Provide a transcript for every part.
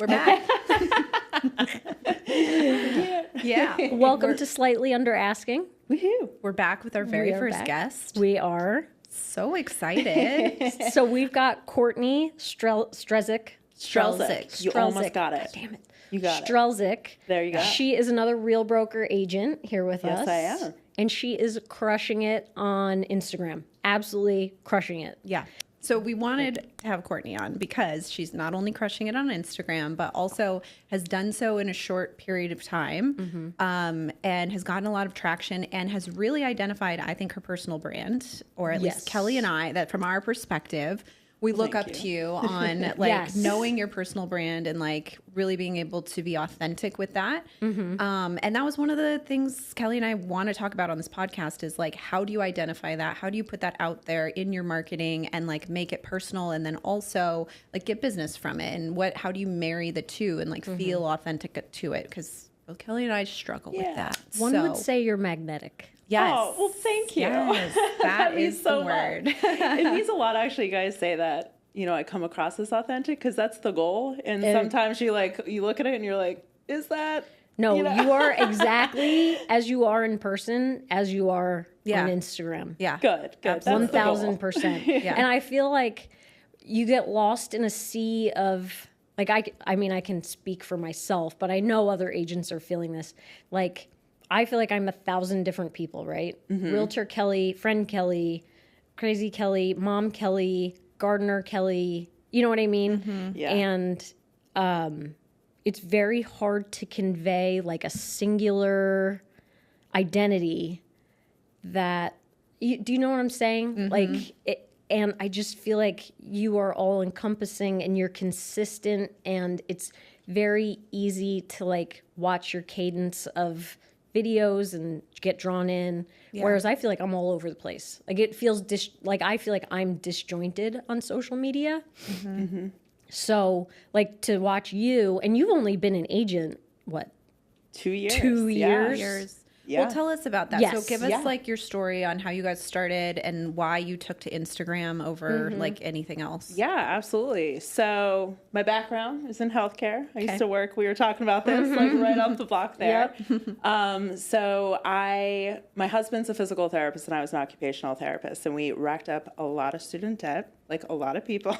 We're back. Yeah. Welcome to Slightly Under Asking. Woohoo. We're back with our very first back. guest. We are. So excited. So we've got Courtney Strzelczyk. You almost got it. God damn it. You got it. Strzelczyk. There you go. She is another Real Broker agent here with us. Yes, I am. And she is crushing it on Instagram. Absolutely crushing it. Yeah. So we wanted to have Courtney on because she's not only crushing it on Instagram, but also has done so in a short period of time, and has gotten a lot of traction and has really identified, I think, her personal brand, or at least Kelly and I, that from our perspective, we look up to you on like knowing your personal brand and like really being able to be authentic with that. And that was one of the things Kelly and I want to talk about on this podcast is like, how do you identify that? How do you put that out there in your marketing and like make it personal and then also like get business from it? And how do you marry the two and like feel authentic to it? Because both Kelly and I struggle with that. One would say you're magnetic. Yes. Oh, well, thank you. Yes, that is so the word. It means a lot, actually, you guys say that, you know, I come across as authentic because that's the goal. And sometimes you look at it and you're like, is that? No, you know? you are exactly as you are in person, as you are on Instagram. Yeah. Good. That's the goal. 1,000%. And I feel like you get lost in a sea of, like, I mean, I can speak for myself, but I know other agents are feeling this. Like, I feel like I'm 1,000 different people, right? Realtor Kelly, friend Kelly, crazy Kelly, mom Kelly, gardener Kelly. You know what I mean? Yeah. And it's very hard to convey like a singular identity that, do you know what I'm saying? Like, and I just feel like you are all encompassing and you're consistent, and it's very easy to like watch your cadence of videos and get drawn in. Whereas I feel like I'm all over the place. Like it feels like I feel like I'm disjointed on social media. So like to watch you, and you've only been an agent, what? 2 years. 2 years. Yeah. Well, tell us about that. Yes. So give us like your story on how you guys started and why you took to Instagram over like anything else. Yeah, absolutely. So my background is in healthcare. I used to work, we were talking about this, like right off the block there. So my husband's a physical therapist and I was an occupational therapist, and we racked up a lot of student debt, like a lot of people.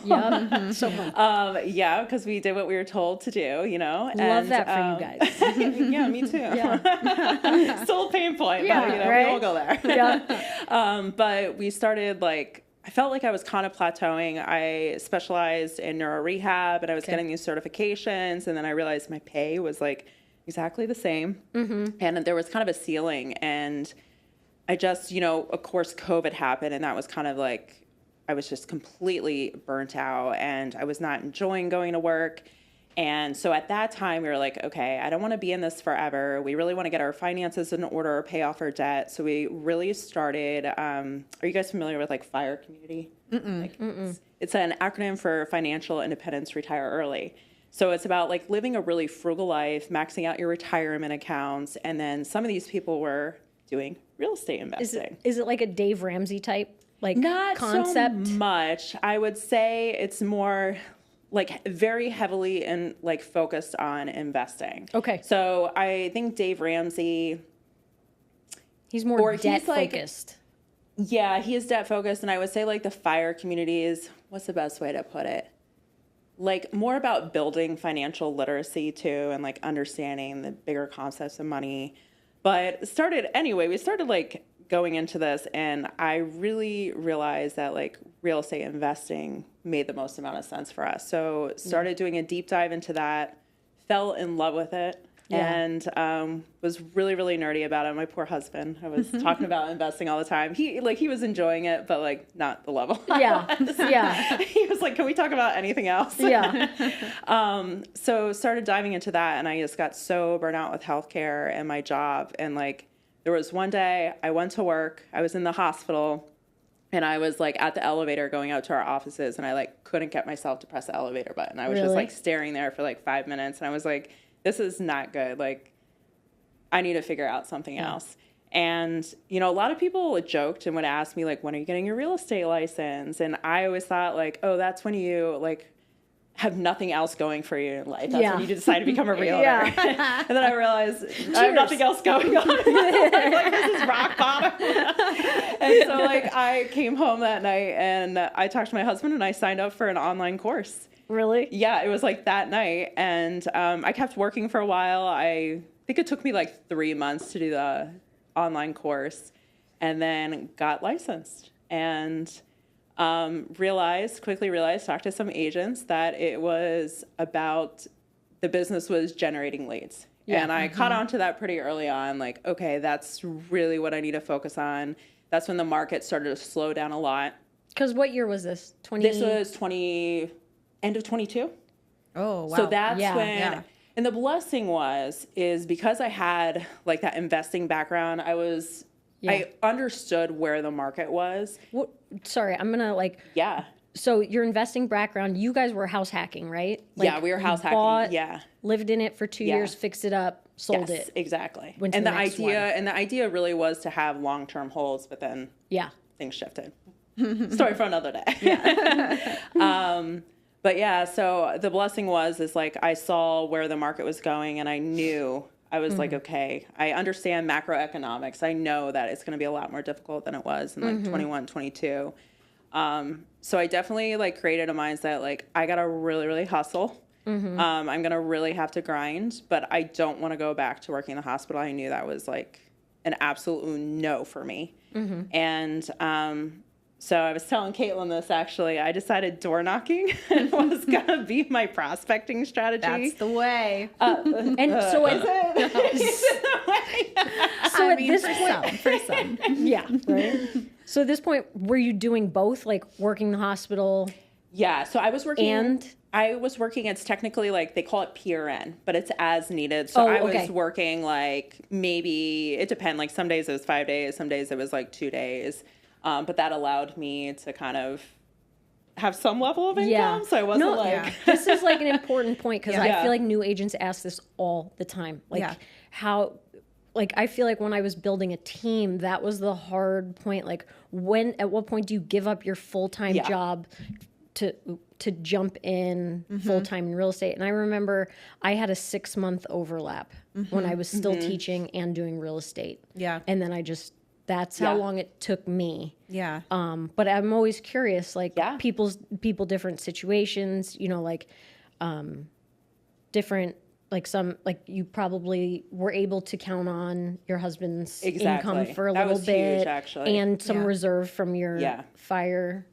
So fun. Yeah, because we did what we were told to do, you know. Love that for you guys. Yeah, me too. Still a pain point, but you know, we all go there. But we started I felt like I was kind of plateauing. I specialized in neuro rehab and I was getting these certifications, and then I realized my pay was like exactly the same. And there was kind of a ceiling, and I just, you know, of course COVID happened, and that was kind of like, I was just completely burnt out and I was not enjoying going to work. And so at that time we were like, okay, I don't want to be in this forever. We really want to get our finances in order, pay off our debt. So we really started, are you guys familiar with like FIRE community? It's an acronym for Financial Independence, Retire Early. So it's about like living a really frugal life, maxing out your retirement accounts. And then some of these people were doing real estate investing. Is it like a Dave Ramsey type? Like not concept? so much. I would say it's more like very heavily and like focused on investing. Okay. So I think Dave Ramsey, he's more debt like, focused. Yeah, he is debt focused. And I would say like the FIRE community is, what's the best way to put it? Like more about building financial literacy too, and like understanding the bigger concepts of money. But we started like going into this, and I really realized that like real estate investing made the most amount of sense for us. So started doing a deep dive into that, fell in love with it, and was really, really nerdy about it. My poor husband, I was talking about investing all the time. He was enjoying it, but like not the level. Yeah. He was like, can we talk about anything else? So started diving into that, and I just got so burnt out with healthcare and my job. And like, there was one day I went to work, I was in the hospital, and I was like at the elevator going out to our offices, and I like couldn't get myself to press the elevator button. I was just like staring there for like 5 minutes, and I was like, this is not good. Like, I need to figure out something else. And, you know, a lot of people joked and would ask me like, when are you getting your real estate license? And I always thought like, oh, that's when you like have nothing else going for you in life. That's when you decide to become a realtor. And then I realized I have nothing else going on. Like, this is rock bottom. And so like I came home that night and I talked to my husband and I signed up for an online course. Really? Yeah, it was like that night. And I kept working for a while. I think it took me like 3 months to do the online course and then got licensed. And quickly realized, talked to some agents that it was about the business was generating leads. Yeah. And I caught on to that pretty early on, like, okay, that's really what I need to focus on. That's when the market started to slow down a lot. Because what year was this? This was end of 22. Oh, wow. So that's when, and the blessing is because I had like that investing background, I understood where the market was. What, sorry, I'm gonna like. Yeah. So your investing background, you guys were house hacking, right? Like, yeah, we were house hacking. Yeah. Lived in it for 2 years, fixed it up, sold it. Exactly. And the idea really was to have long-term holds, but then things shifted. Story for another day. Yeah. But yeah, so the blessing is like I saw where the market was going and I knew. I was like, okay, I understand macroeconomics. I know that it's going to be a lot more difficult than it was in like 21, 22. So I definitely like created a mindset, like I got to really, really hustle. I'm going to really have to grind, but I don't want to go back to working in the hospital. I knew that was like an absolute no for me. And, so I was telling Caitlin this actually. I decided door knocking was going to be my prospecting strategy. That's the way. And so is it? So at this point, for some. Yeah, right. So at this point, were you doing both, like working the hospital? Yeah. So I was working. And I was working. It's technically like they call it PRN, but it's as needed. So I was working like maybe it depends. Like some days it was 5 days, some days it was like 2 days. But that allowed me to kind of have some level of income. So I wasn't this is like an important point because I feel like new agents ask this all the time. Like how, like I feel like when I was building a team, that was the hard point. Like at what point do you give up your full-time job to jump in full-time in real estate? And I remember I had a 6-month overlap when I was still teaching and doing real estate. Yeah. And then that's how long it took me. Yeah. But I'm always curious, like people, different situations, you know, like different, like some, like you probably were able to count on your husband's income for a little bit, huge, actually. And some reserve from your fire.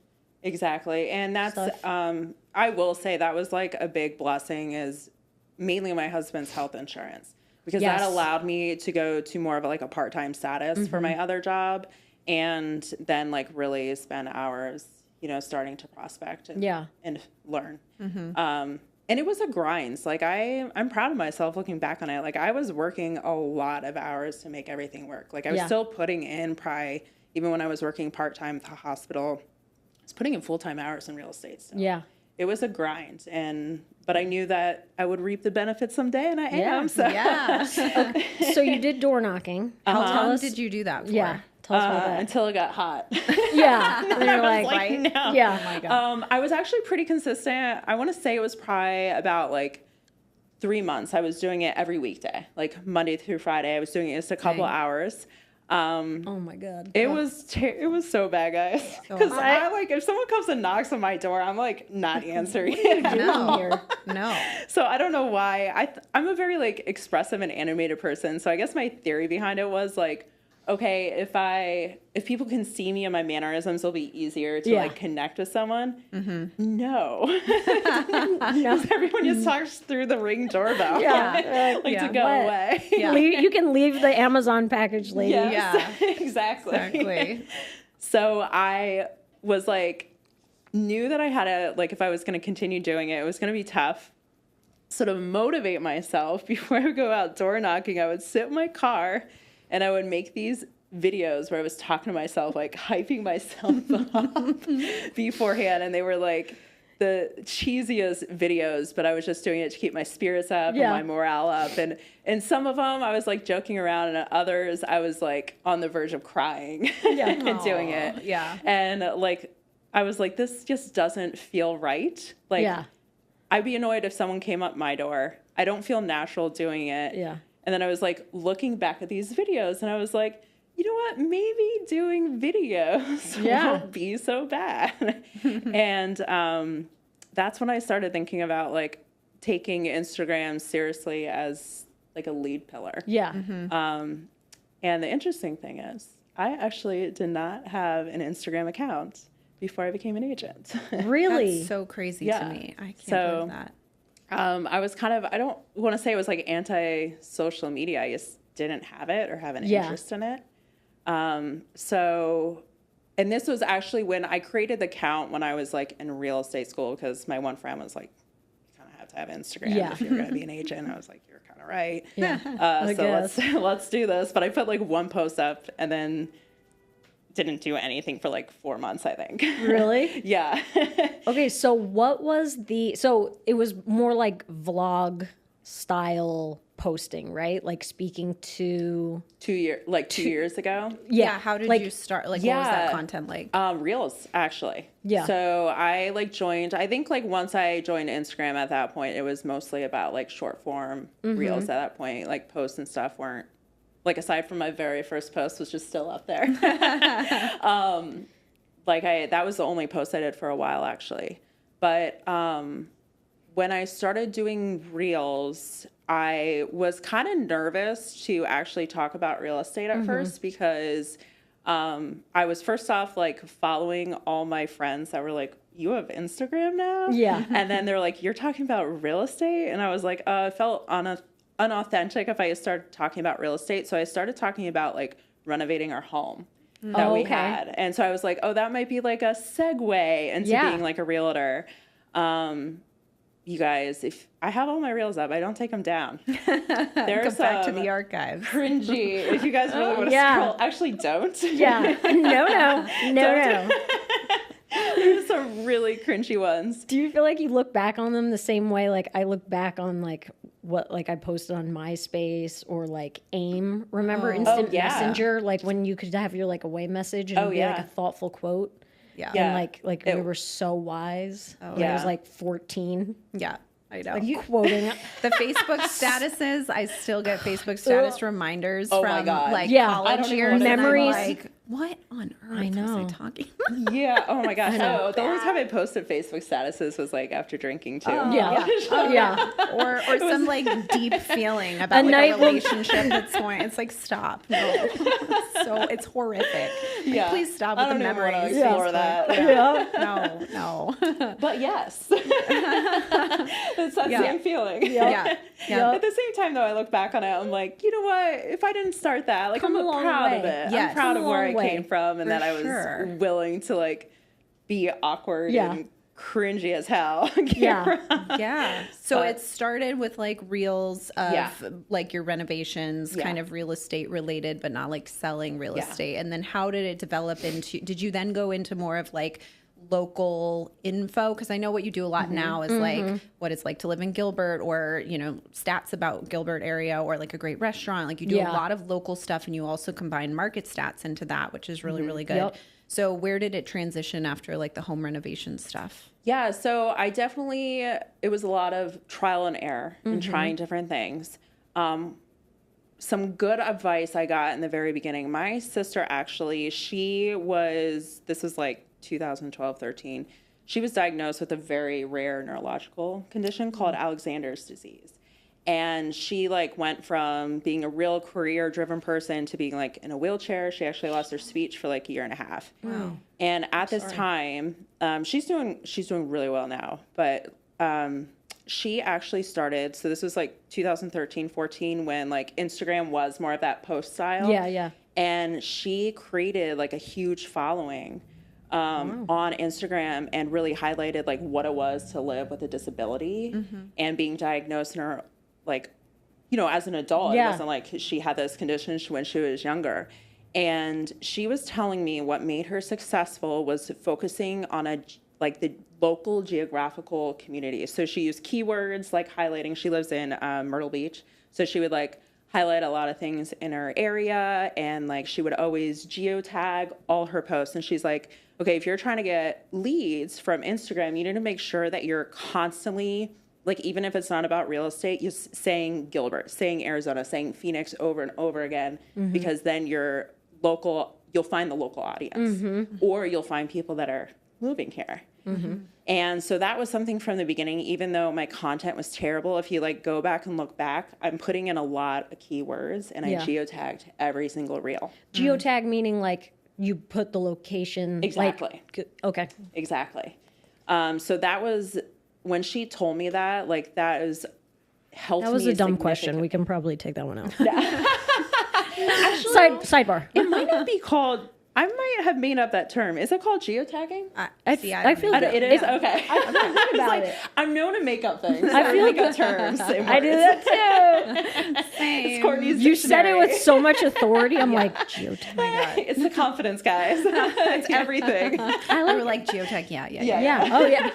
Exactly. And that's, I will say that was like a big blessing is mainly my husband's health insurance. Because that allowed me to go to more of a part-time status for my other job and then like really spend hours, you know, starting to prospect and learn. And it was a grind. So, like I'm proud of myself looking back on it. Like I was working a lot of hours to make everything work. Like I was still putting in probably, even when I was working part-time at the hospital, I was putting in full-time hours in real estate. So. It was a grind, but I knew that I would reap the benefits someday, and I am. So, so you did door knocking. How long did you do that for? Yeah, tell us about that. Until it got hot. And you're like, no. Oh my God. I was actually pretty consistent. I want to say it was probably about like 3 months. I was doing it every weekday, like Monday through Friday. I was doing it just a couple hours. Oh my God. It was so bad, guys. Because I like if someone comes and knocks on my door, I'm like not answering. No. So I don't know why. I'm a very like expressive and animated person. So I guess my theory behind it was like, okay, if people can see me and my mannerisms, it'll be easier to like connect with someone. No. Everyone just talks through the Ring doorbell. To go away. You can leave the Amazon package, lady. Yes, exactly. So I was like, knew that I had to, like, if I was going to continue doing it, it was going to be tough. So to motivate myself before I would go out door knocking, I would sit in my car and I would make these videos where I was talking to myself, like hyping myself up beforehand. And they were like the cheesiest videos, but I was just doing it to keep my spirits up and my morale up. And some of them I was like joking around, and others I was like on the verge of crying and doing it. Yeah. And like, I was like, this just doesn't feel right. Like, I'd be annoyed if someone came up my door. I don't feel natural doing it. Yeah. And then I was like looking back at these videos and I was like, you know what? Maybe doing videos won't be so bad. And that's when I started thinking about like taking Instagram seriously as like a lead pillar. Yeah. And the interesting thing is, I actually did not have an Instagram account before I became an agent. Really? That's so crazy to me. I can't believe that. I was kind of, I don't want to say it was like anti-social media. I just didn't have it or have an interest in it. So, and this was actually when I created the account when I was like in real estate school, because my one friend was like, you kind of have to have Instagram if you're going to be an agent. I was like, you're kind of right. Yeah. So let's do this. But I put like one post up and then didn't do anything for like 4 months, I think. Really? Yeah. Okay, so what was so it was more like vlog style posting, right? Like speaking to 2 years ago. Yeah. How did you start? Like, what was that Yeah. content like? Reels, actually. Yeah. So I like joined, I think like once I joined Instagram at that point, it was mostly about like short form reels at that point. Like posts and stuff weren't, like aside from my very first post, which is still up there. That was the only post I did for a while actually. But when I started doing reels, I was kind of nervous to actually talk about real estate at first because I was first off like following all my friends that were like, you have Instagram now? Yeah. And then they're like, you're talking about real estate? And I was like, it felt unauthentic if I started talking about real estate. So I started talking about like renovating our home that we had. And so I was like, oh, that might be like a segue into being like a realtor. You guys, if I have all my reels up, I don't take them down. There's Go back to the archives. cringy. If you guys really want to scroll, actually don't. Yeah. No. There's some really cringy ones. Do you feel like you look back on them the same way like I look back on like what like I posted on MySpace or like AIM? Remember Instant Messenger? Like when you could have your like away message and it'd be like a thoughtful quote. Yeah. And like we were so wise. When I was like 14. Yeah. I know. Like quoting the Facebook statuses, I still get Facebook status reminders Oh from my God. like Yeah. college I don't even years. wanna And I'm memories. like, what on earth I know. was I talking? Yeah. Oh my gosh. Oh, the only time I posted Facebook statuses was like after drinking too. Yeah. Or some like deep feeling about like a relationship that's going. It's like, stop. No. It's horrific. Like, please stop with the memories. Explore that. No. But yes. It's that same feeling. Yeah. At the same time, though, I look back on it, I'm like, you know what? If I didn't start that, like, I'm proud of it. Yes. I'm proud of where I way. came from and that I was willing to, like, be awkward and cringy as hell. Yeah. So it started with like reels of like your renovations, kind of real estate related, but not like selling real estate. And then how did it develop into, did you then go into more of like local info? Because I know what you do a lot now is like what it's like to live in Gilbert, or you know, stats about Gilbert area, or like a great restaurant. Like you do a lot of local stuff, and you also combine market stats into that, which is really really good. So where did it transition after like the home renovation stuff? Yeah, so I definitely, it was a lot of trial and error and trying different things. Some good advice I got in the very beginning. My sister actually, this was like 2012, 13. She was diagnosed with a very rare neurological condition called Alexander's disease. And she like went from being a real career driven person to being like in a wheelchair. She actually lost her speech for like a year and a half. Wow. And at this time, she's doing really well now, but she actually started, so this was like 2013, 14, when like Instagram was more of that post style. Yeah. And she created like a huge following on Instagram and really highlighted like what it was to live with a disability and being diagnosed in her, like, you know, as an adult. It wasn't like she had this condition when she was younger. And she was telling me what made her successful was focusing on the local geographical community. So she used keywords like highlighting. She lives in Myrtle Beach. So she would like highlight a lot of things in her area, and like she would always geotag all her posts. And she's like, okay, if you're trying to get leads from Instagram, you need to make sure that you're constantly like, even if it's not about real estate, you're saying Gilbert, saying Arizona, saying Phoenix over and over again, because then you'll find the local audience, or you'll find people that are moving here. And so that was something from the beginning, even though my content was terrible. If you like go back and look back, I'm putting in a lot of keywords, and I geotagged every single reel. Geotag meaning like you put the location. Exactly. Okay. Exactly. So that was when she told me that, like, that helped me. That was a dumb question. We can probably take that one out. Sidebar. It might not be called. I might have made up that term. Is it called geotagging? I feel it is okay. I'm thinking about it. I'm known to make up things. I feel make up terms. I do that too. It's Courtney's You said it dictionary. with so much authority. I'm like, geotag. It's the confidence, guys. It's everything. I were like geotag. Yeah. Yeah. Oh yeah.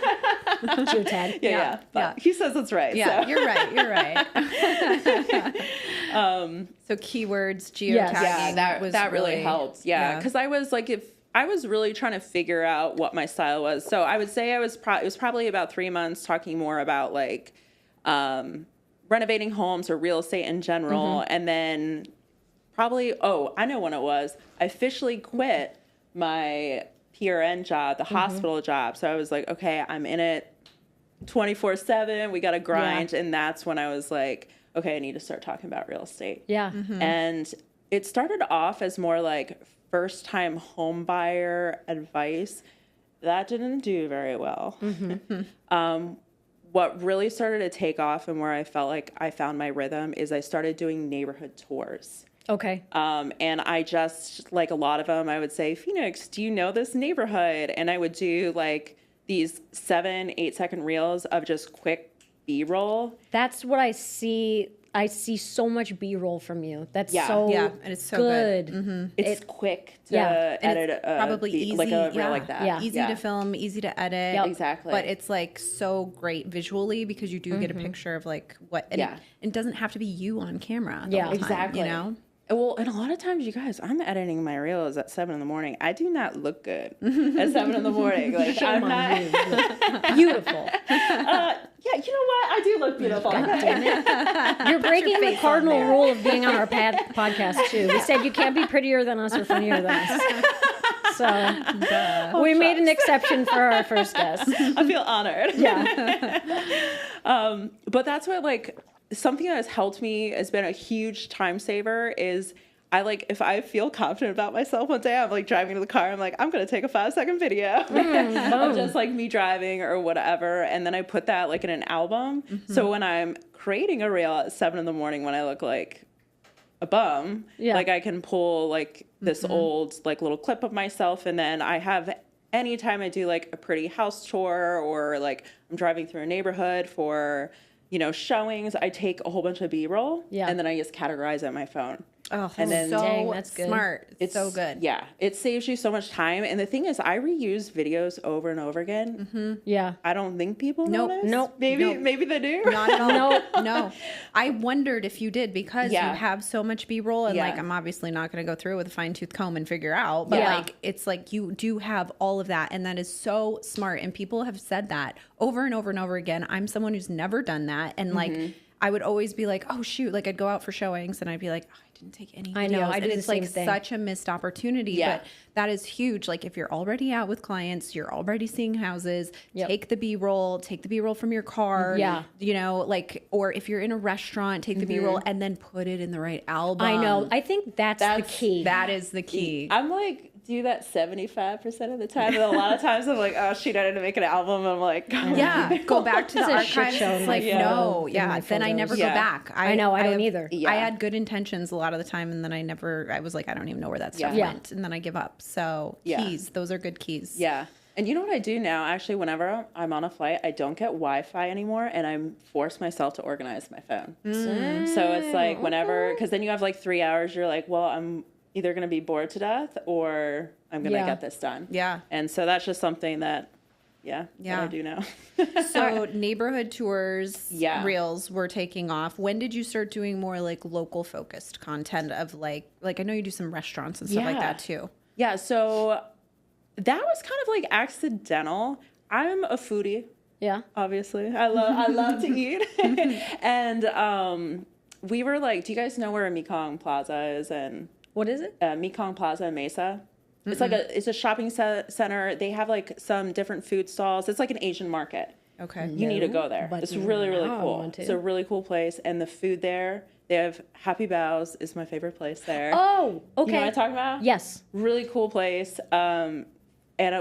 Geotag. Yeah. But he says it's right. Yeah, So. you're right. You're right. So keywords, geotagging. That really helped. Yeah, because I was like, if I was really trying to figure out what my style was, so I would say it was probably about 3 months talking more about like renovating homes or real estate in general, and then probably I know when it was. I officially quit my PRN job, the hospital job. So I was like, okay, I'm in it 24/7. We got to grind, and that's when I was like, okay, I need to start talking about real estate. Yeah. And it started off as more like first-time home buyer advice. That didn't do very well. What really started to take off and where I felt like I found my rhythm is I started doing neighborhood tours. Okay. And I just, like a lot of them, I would say, Phoenix, do you know this neighborhood? And I would do like these 7-8 second reels of just quick B-roll. That's what I see. I see so much B-roll from you. That's so and it's so good. It's quick to Yeah. edit probably easy, like a reel like that. Yeah. Easy to film, easy to edit. Yep. Exactly. But it's like so great visually because you do get a picture of like what. And it doesn't have to be you on camera. The whole time, exactly. You know. Well, and a lot of times, you guys, I'm editing my reels at 7 a.m. I do not look good at 7 a.m. Like, Shame I'm on not. you. You look beautiful. Yeah, you know what? I do look beautiful. God damn it. You're breaking the cardinal rule of being on our podcast, too. We said you can't be prettier than us or funnier than us. So we made an exception for our first guest. I feel honored. Yeah. But that's what, like, something that has helped me, has been a huge time saver, is I like, if I feel confident about myself one day, I'm like driving to the car, I'm like, I'm going to take a 5-second video of just like me driving or whatever. And then I put that like in an album. So when I'm creating a reel at 7 a.m. when I look like a bum, like I can pull like this old like little clip of myself. And then I have, anytime I do like a pretty house tour or like I'm driving through a neighborhood for, you know, showings, I take a whole bunch of B-roll and then I just categorize it on my phone. Oh, and then so dang, that's good. Smart. It's so good. Yeah, it saves you so much time. And the thing is, I reuse videos over and over again. Yeah. I don't think people notice. Nope. Maybe they do. Not at all. No. I wondered if you did because you Yeah. have so much B-roll and Yeah. like I'm obviously not going to go through it with a fine-tooth comb and figure out, but like it's like you do have all of that and that is so smart and people have said that over and over and over again. I'm someone who's never done that and like I would always be like, oh shoot, like I'd go out for showings and I'd be like, oh, I didn't take any videos. I know, I do and the it's same like thing. such a missed opportunity, but that is huge. Like if you're already out with clients, you're already seeing houses, take the B-roll from your car, you know, like, or if you're in a restaurant, take the B-roll and then put it in the right album. I know. I think that's the key. That is the key. I'm like, do that 75% of the time. And a lot of times I'm like, oh shoot, I didn't make an album. I'm like, go back to the It's a shit archives. show It's in like, my no, in my then I never photos. go back. I know, I don't either. I had good intentions a lot of the time and then I was like, I don't even know where that stuff went. And then I give up. So keys, those are good keys. Yeah. And you know what I do now? Actually, whenever I'm on a flight, I don't get Wi-Fi anymore, and I force myself to organize my phone. So it's like whenever, because then you have like 3 hours, you're like, well, I'm either going to be bored to death or I'm going to get this done. Yeah. And so that's just something that, that I do now. So neighborhood tours, reels were taking off. When did you start doing more like local focused content of like I know you do some restaurants and stuff like that too. Yeah. So that was kind of like accidental. I'm a foodie. Yeah. Obviously. I love to eat. And we were like, do you guys know where Mekong Plaza is? And What is it? Mekong Plaza in Mesa. It's like it's a shopping center. They have like some different food stalls. It's like an Asian market. Okay. You need to go there. but It's really, really now I cool. want to. It's a really cool place. And the food there, they have Happy Bows is my favorite place there. Oh, okay. You know what I'm talking about? Yes. Really cool place. And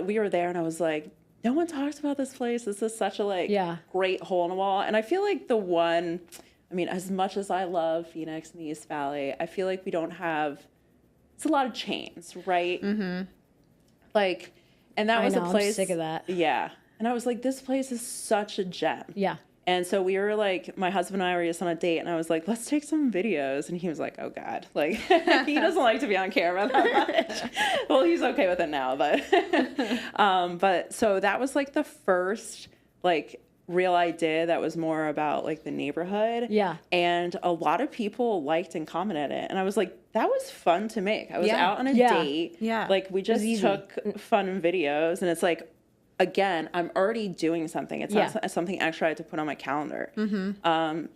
we were there and I was like, no one talks about this place. This is such a great hole in the wall. And I feel like as much as I love Phoenix and the East Valley, I feel like we don't have, it's a lot of chains, right? Mm-hmm. Like, and that was a place. I'm sick of that. Yeah. And I was like, this place is such a gem. Yeah. And so we were like, my husband and I were just on a date and I was like, let's take some videos. And he was like, oh God, like he doesn't like to be on camera that much. Well, he's okay with it now, but so that was like the first like reel I did that was more about like the neighborhood. Yeah. And a lot of people liked and commented it. And I was like, that was fun to make. I was out on a date. Yeah. Like we just took fun videos and it's like, again, I'm already doing something. It's not something extra I had to put on my calendar.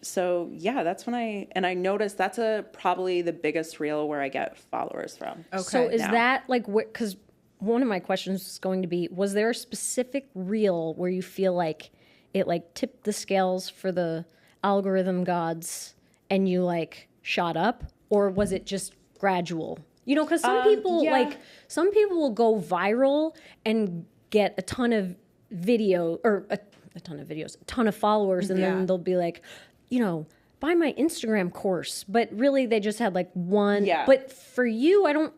So yeah, that's when I noticed that's probably the biggest reel where I get followers from. Okay. So is that like, because one of my questions is going to be, was there a specific reel where you feel like it like tipped the scales for the algorithm gods and you like shot up, or was it just gradual? You know, because some people will go viral and get a ton of video or a ton of videos, a ton of followers, and then they'll be like, you know, buy my Instagram course, but really they just had like one. Yeah. But for you,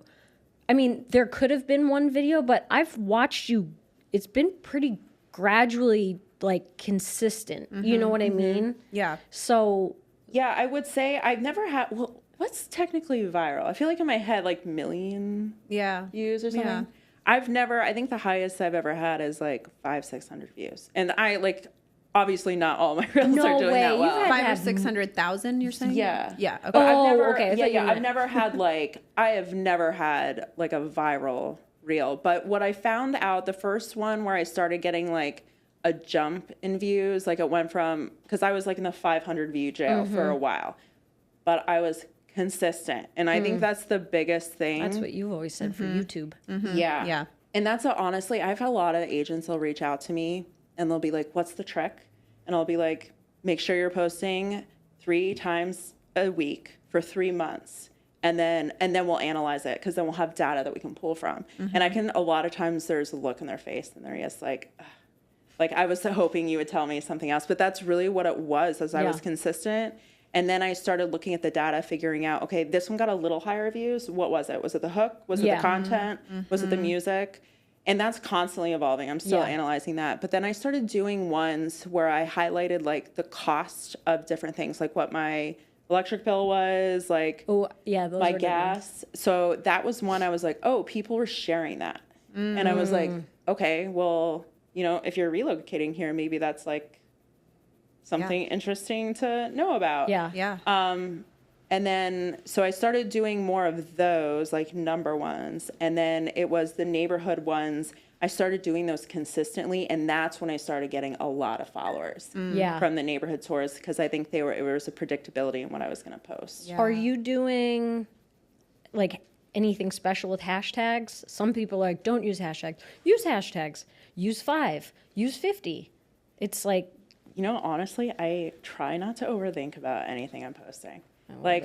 there could have been one video, but I've watched you. It's been pretty gradually like consistent. You know what I mean? Yeah. So yeah, I would say I've never had. Well, what's technically viral? I feel like in my head, like million views or something. Yeah. I think the highest I've ever had is like 500-600 views. And I like, obviously not all my reels are doing that well. You've had 500,000 or 600,000, you're saying? Yeah. Yeah. Okay. But I've never had I have never had like a viral reel. But what I found out, the first one where I started getting like a jump in views, like it went from, because I was like in the 500 view jail for a while, but I was consistent. And I think that's the biggest thing. that's what you've always said for YouTube. Yeah. Yeah. And that's honestly, I've had a lot of agents that'll reach out to me and they'll be like, what's the trick? And I'll be like, make sure you're posting 3 times a week for 3 months. And then we'll analyze it, because then we'll have data that we can pull from. And a lot of times there's a look in their face and they're just like, ugh. Like I was hoping you would tell me something else, but that's really what it was, as I was consistent. And then I started looking at the data, figuring out, okay, this one got a little higher views. What was it? Was it the hook? Was it the content? Was it the music? And that's constantly evolving. I'm still analyzing that. But then I started doing ones where I highlighted like the cost of different things, like what my electric bill was, like my gas. So that was one I was like, oh, people were sharing that. And I was like, okay, well, you know, if you're relocating here, maybe that's like something interesting to know about. Yeah. And then, so I started doing more of those, like number ones. And then it was the neighborhood ones. I started doing those consistently. And that's when I started getting a lot of followers from the neighborhood tours, because I think it was a predictability in what I was going to post. Are you doing like anything special with hashtags? Some people are like, don't use hashtags. Use hashtags. Use 5. Use 50. It's like, you know, honestly, I try not to overthink about anything I'm posting. Like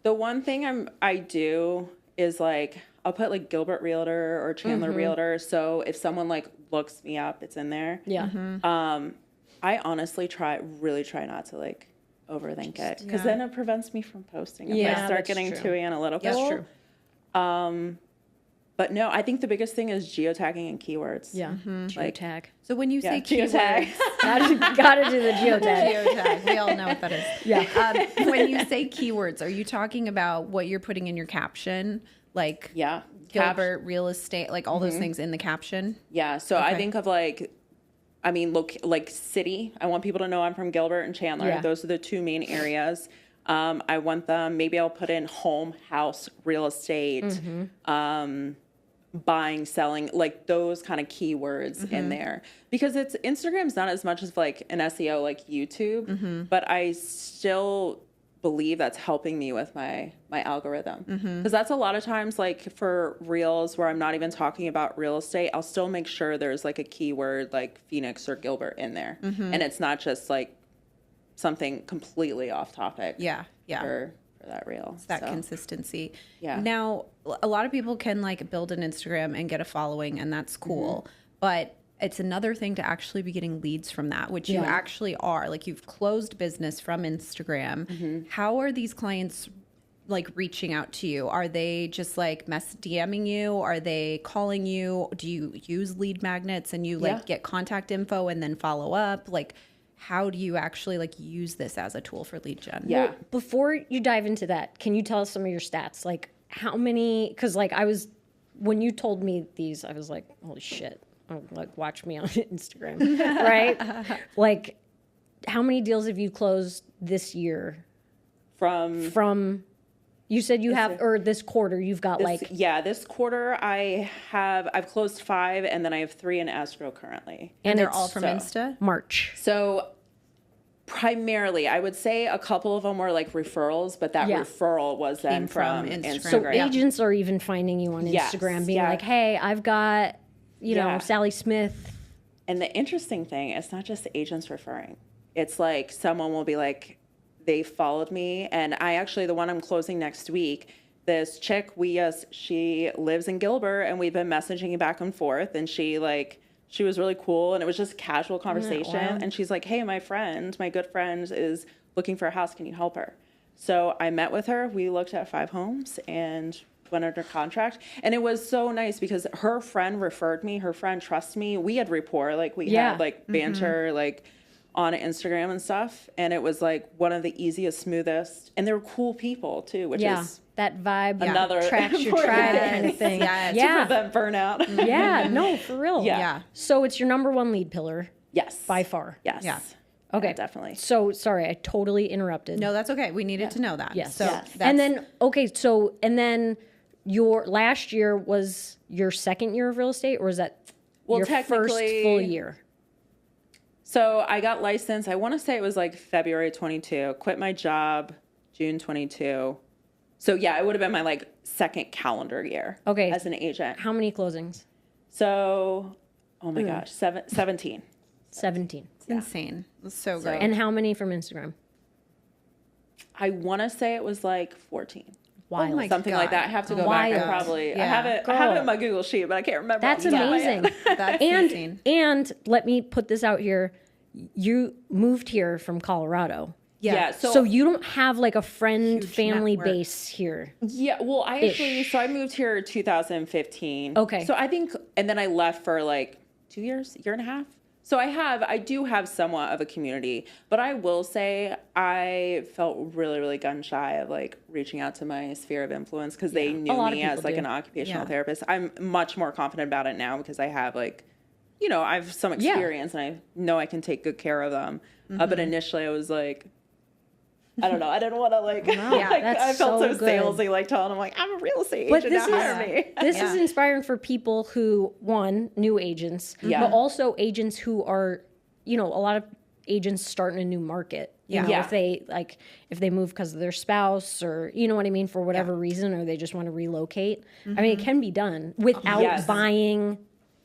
the one thing I do is like, I'll put like Gilbert Realtor or Chandler Realtor. So if someone like looks me up, it's in there. Yeah. I honestly really try not to like overthink it, because then it prevents me from posting. If I start getting too analytical. That's true. But no, I think the biggest thing is geotagging and keywords. Yeah. Geotag. So when you say geotag. keywords, Gotta do the geotag. geotag, we all know what that is. Yeah. When you say keywords, are you talking about what you're putting in your caption? Like Gilbert real estate, like all those things in the caption? Yeah. So I think of like, look, like city. I want people to know I'm from Gilbert and Chandler. Yeah. Those are the 2 main areas. I want them, maybe I'll put in home, house, real estate, buying, selling, like those kind of keywords in there, because Instagram's not as much as like an SEO like YouTube, but I still believe that's helping me with my algorithm, because that's a lot of times like for reels where I'm not even talking about real estate, I'll still make sure there's like a keyword like Phoenix or Gilbert in there, and it's not just like something completely off topic. For that reel. It's that consistency. Yeah. Now, a lot of people can like build an Instagram and get a following, and that's cool. But it's another thing to actually be getting leads from that, which you actually are. Like, you've closed business from Instagram. How are these clients like reaching out to you? Are they just like DMing you? Are they calling you? Do you use lead magnets and you like get contact info and then follow up? Like, how do you actually like use this as a tool for lead gen? Well, before you dive into that, can you tell us some of your stats? Like how many, because like when you told me these, I was like, holy shit, like watch me on Instagram, right? Like how many deals have you closed this year? From you said you have, or this quarter you've got this quarter I've closed 5, and then I have 3 in escrow currently. And they're all from Insta? March. So primarily, I would say a couple of them were like referrals, but that referral was then from Instagram. So agents are even finding you on Instagram, being like, hey, I've got, you know, Sally Smith. And the interesting thing, it's not just agents referring. It's like someone will be like, they followed me, and the one I'm closing next week, this chick, she lives in Gilbert, and we've been messaging back and forth, and she was really cool, and it was just casual conversation. And she's like, hey, my good friend is looking for a house. Can you help her? So I met with her. We looked at 5 homes and went under contract. And it was so nice because her friend referred me. Her friend trusts me. We had rapport, like we had like banter, like on Instagram and stuff. And it was like one of the easiest, smoothest, and they were cool people too, which is that vibe, another tracks your tribe kind of thing. To prevent burnout. No, for real. So it's your number 1 lead pillar. Yes. By far. Yes. Yeah. Okay. Yeah, definitely. So sorry, I totally interrupted. No, that's okay. We needed to know that. Yes. So and then your last year was your second year of real estate, or is that your first full year? So I got licensed, I want to say it was like February 22, quit my job June 22. So yeah, it would have been my like second calendar year as an agent. How many closings? So, oh my gosh, 17. 17. It's insane. It's so great. And how many from Instagram? I want to say it was like 14. Wild. Oh my Something God. like that. I have to go back and probably, I have it in my Google sheet, but I can't remember. That's amazing. That's insane. And let me put this out here. You moved here from Colorado. Yeah. So you don't have like a friend family network. base here. Yeah. Well, I moved here 2015. Okay. So I think, and then I left for like 2 years, year and a half. So I do have somewhat of a community, but I will say I felt really, really gun shy of like reaching out to my sphere of influence because they knew me as like an occupational therapist. I'm much more confident about it now because I have like, I have some experience and I know I can take good care of them. But initially I was like, I don't know. I didn't want to I felt so salesy, like telling them like, I'm a real estate agent, now hire me. This is inspiring for people who, one, new agents, but also agents who are, a lot of agents start in a new market. You know, if they move because of their spouse or, you know what I mean, for whatever reason, or they just want to relocate. I mean, it can be done without buying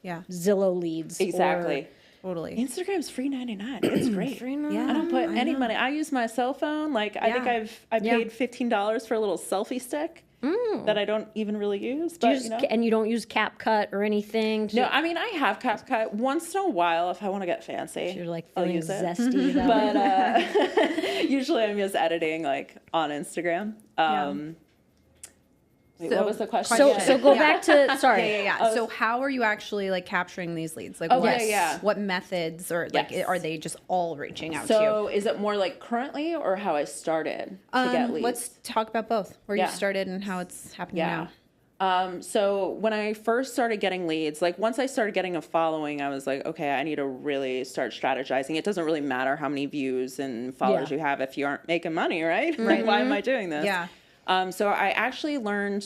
Zillow leads. Exactly. Totally. Instagram's free 99. It's great. $3.99. I don't put any money. I use my cell phone. Like I think I paid $15 for a little selfie stick that I don't even really use. But and you don't use CapCut or anything. No, I mean I have CapCut once in a while if I want to get fancy. You're like I'll feeling use zesty. But usually I'm just editing like on Instagram. Wait, what was the question? So go back to So how are you actually like capturing these leads? Like what methods or like are they just all reaching out to you? So is it more like currently or how I started to get leads? Let's talk about both. Where you started and how it's happening now. So when I first started getting leads, like once I started getting a following, I was like, okay, I need to really start strategizing. It doesn't really matter how many views and followers you have if you aren't making money, right? Right. Why am I doing this? Yeah. So I actually learned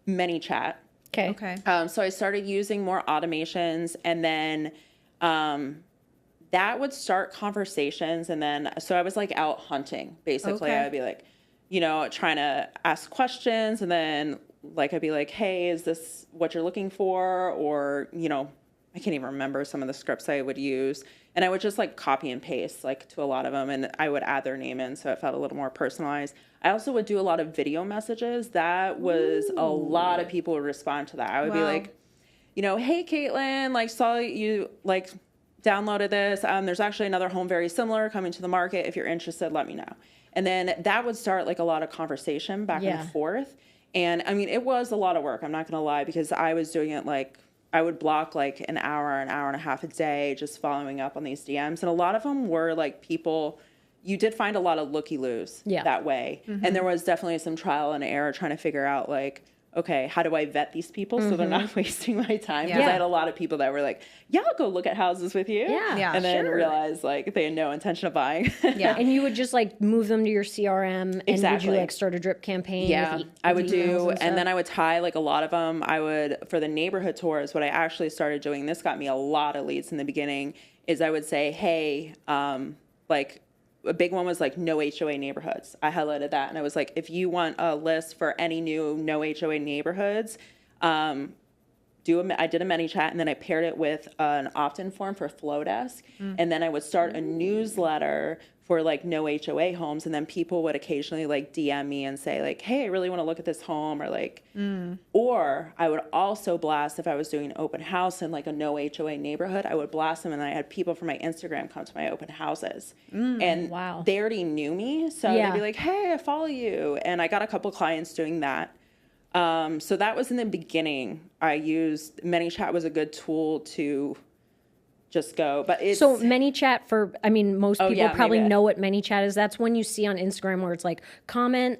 ManyChat. Okay. So I started using more automations, and then that would start conversations. And then, so I was like out hunting, basically. Okay. I would be like, trying to ask questions. And then like, I'd be like, hey, is this what you're looking for? Or, I can't even remember some of the scripts I would use. And I would just like copy and paste like to a lot of them. And I would add their name in, so it felt a little more personalized. I also would do a lot of video messages. That was a lot of people would respond to that. I would be like, hey, Caitlin, like saw you like downloaded this. There's actually another home very similar coming to the market. If you're interested, let me know. And then that would start like a lot of conversation back and forth. And I mean, it was a lot of work. I'm not going to lie, because I was doing it like, I would block like an hour and a half a day just following up on these DMs. And a lot of them were like people, you did find a lot of looky-loos that way. And there was definitely some trial and error trying to figure out like, okay, how do I vet these people so they're not wasting my time? Because I had a lot of people that were like, yeah, I'll go look at houses with you. And then realize like they had no intention of buying. And you would just like move them to your CRM and would you like start a drip campaign? I would do. And then I would tie like a lot of them. I would, for the neighborhood tours, what I actually started doing, this got me a lot of leads in the beginning, is I would say, hey, like, a big one was like no HOA neighborhoods. I highlighted that, and I was like, if you want a list for any new no HOA neighborhoods, I did a ManyChat, and then I paired it with an opt-in form for Flowdesk, and then I would start a newsletter for like no HOA homes, and then people would occasionally like DM me and say like, hey, I really want to look at this home, or like, or I would also blast, if I was doing an open house in like a no HOA neighborhood, I would blast them, and I had people from my Instagram come to my open houses, and they already knew me, so they'd be like, hey, I follow you, and I got a couple clients doing that. So that was in the beginning. I used ManyChat was a good tool to just go, but it's so ManyChat for, I mean, most people probably know what ManyChat is. That's when you see on Instagram where it's like comment.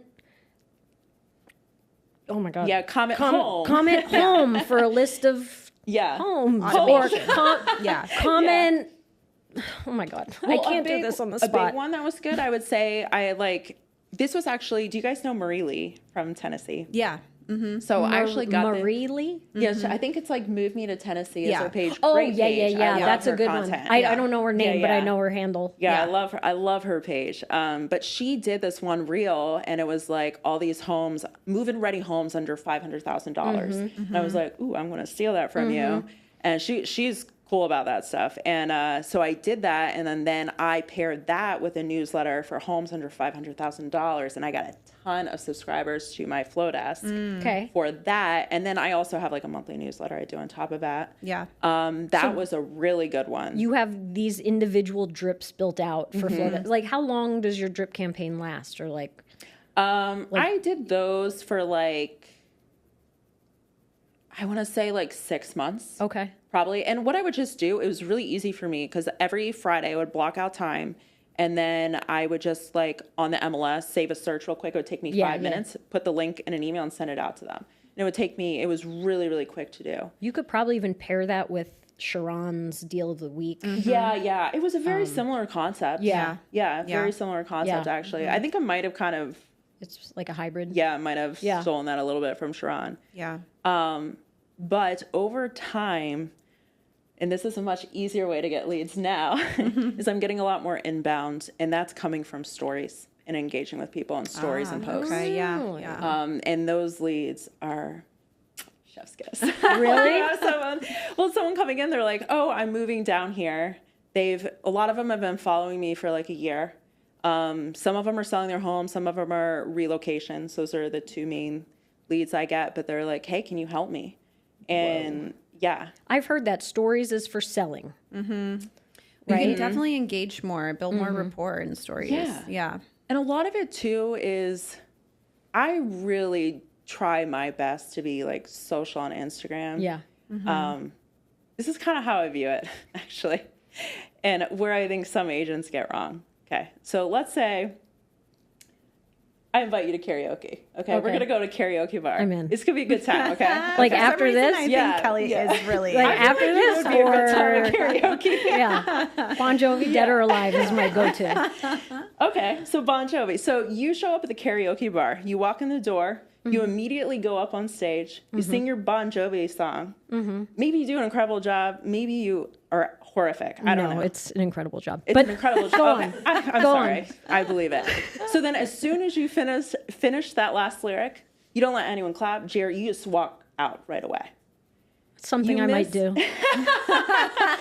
Oh my God. Yeah. Comment home. Comment home for a list of homes or comment. Oh my God. Well, I can't do this on the spot. A big one that was good, I would say, this was actually, do you guys know Marie Lee from Tennessee? Yeah. So I actually got Marie Lee? Yes, I think it's like Move Me to Tennessee is her page. Oh, Great page. Yeah. That's a good content. One. I don't know her name, but I know her handle. Yeah, I love her page. But she did this one reel, and it was like all these homes, move-in ready homes under $500,000. And I was like, ooh, I'm going to steal that from you. And she's cool about that stuff. And so I did that, and then I paired that with a newsletter for homes under $500,000, and I got a ton of subscribers to my Flowdesk for that. And then I also have like a monthly newsletter I do on top of that. That was a really good one. You have these individual drips built out for Flowdesk. Like, how long does your drip campaign last? Or like I did those for like, I want to say like 6 months. Okay. Probably. And what I would just do, it was really easy for me because every Friday I would block out time, and then I would just like on the MLS, save a search real quick. It would take me 5 minutes, put the link in an email and send it out to them. And it would take me, it was really, really quick to do. You could probably even pair that with Sharon's deal of the week. Yeah. It was a very similar concept. Very similar concept actually. I think I might have kind of. It's like a hybrid. Yeah, I might have stolen that a little bit from Sharon. Yeah. But over time, and this is a much easier way to get leads now, is I'm getting a lot more inbound, and that's coming from stories and engaging with people on stories and posts. Okay, yeah. And those leads are chef's kiss. Really? Someone coming in, they're like, oh, I'm moving down here. A lot of them have been following me for like a year. Some of them are selling their home. Some of them are relocations. Those are the two main leads I get, but they're like, hey, can you help me? And I've heard that stories is for selling. Right? You can definitely engage more, build more rapport in stories. Yeah. And a lot of it too is I really try my best to be like social on Instagram. Yeah. This is kind of how I view it, actually, and where I think some agents get wrong. Okay. So let's say I invite you to karaoke. Okay. We're going to go to karaoke bar. I'm in. This could be a good time. Okay. Like after this? I think Kelly is really like after this would be a good time to karaoke. Yeah. Bon Jovi, Dead or Alive is my go-to. Okay. So Bon Jovi. So you show up at the karaoke bar. You walk in the door. You immediately go up on stage, you sing your Bon Jovi song. Maybe you do an incredible job. Maybe you are horrific. I don't know. It's an incredible job. It's an incredible job. Okay. I'm sorry. I believe it. So then as soon as you finish that last lyric, you don't let anyone clap, cheer. You just walk out right away. Something I might do.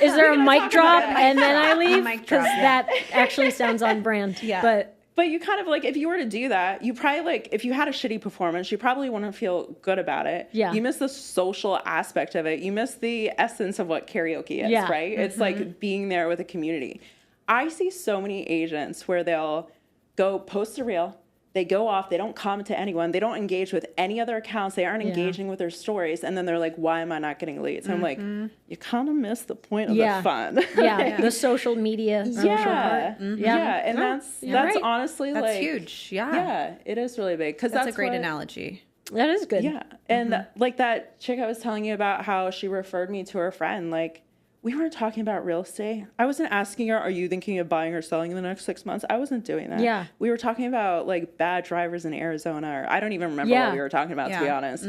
Is there a mic drop and then I leave? Because that actually sounds on brand. Yeah. But you kind of like, if you were to do that, you probably like, if you had a shitty performance, you probably wouldn't feel good about it. Yeah. You miss the social aspect of it. You miss the essence of what karaoke is, right? It's like being there with a community. I see so many agents where they'll go post a reel, they go off, they don't comment to anyone, they don't engage with any other accounts, they aren't engaging with their stories, and then they're like, why am I not getting leads? And I'm like, you kind of miss the point of the fun. The social media social part. And that's honestly that's huge. Yeah, it is really big, because that's a great analogy. That is good. Yeah, and like that chick I was telling you about, how she referred me to her friend, like, we weren't talking about real estate. I wasn't asking her, are you thinking of buying or selling in the next 6 months? I wasn't doing that. Yeah. We were talking about like bad drivers in Arizona, or I don't even remember what we were talking about, to be honest.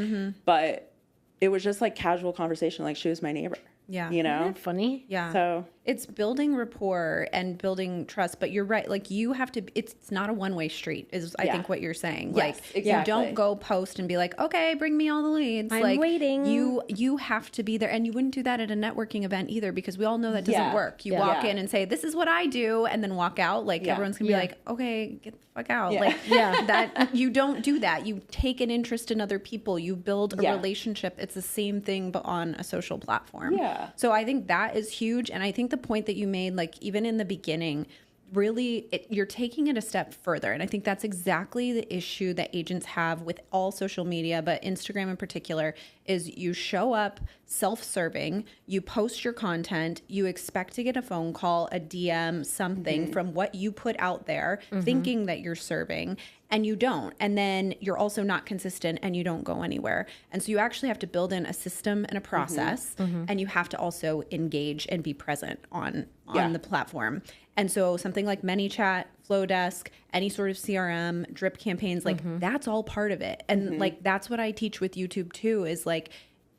But it was just like casual conversation. Like, she was my neighbor. Yeah. You know? Isn't that funny? Yeah. So it's building rapport and building trust, but you're right. Like, you have to, it's not a one-way street is I think what you're saying. Yes, like, exactly. you don't go post and be like, okay, bring me all the leads. I'm like, waiting. You have to be there, and you wouldn't do that at a networking event either, because we all know that doesn't work. You walk in and say, this is what I do, and then walk out. Like, everyone's gonna be like, okay, get the fuck out. Like, that you don't do that. You take an interest in other people. You build a relationship. It's the same thing, but on a social platform. Yeah. So I think that is huge. And I think the point that you made, like, even in the beginning, really, you're taking it a step further. And I think that's exactly the issue that agents have with all social media, but Instagram in particular, is you show up self-serving, you post your content, you expect to get a phone call, a DM, something from what you put out there, thinking that you're serving, and you don't. And then you're also not consistent, and you don't go anywhere. And so you actually have to build in a system and a process, and you have to also engage and be present on the platform. And so something like ManyChat, Flowdesk, any sort of CRM, drip campaigns, like that's all part of it. And like, that's what I teach with YouTube too, is like,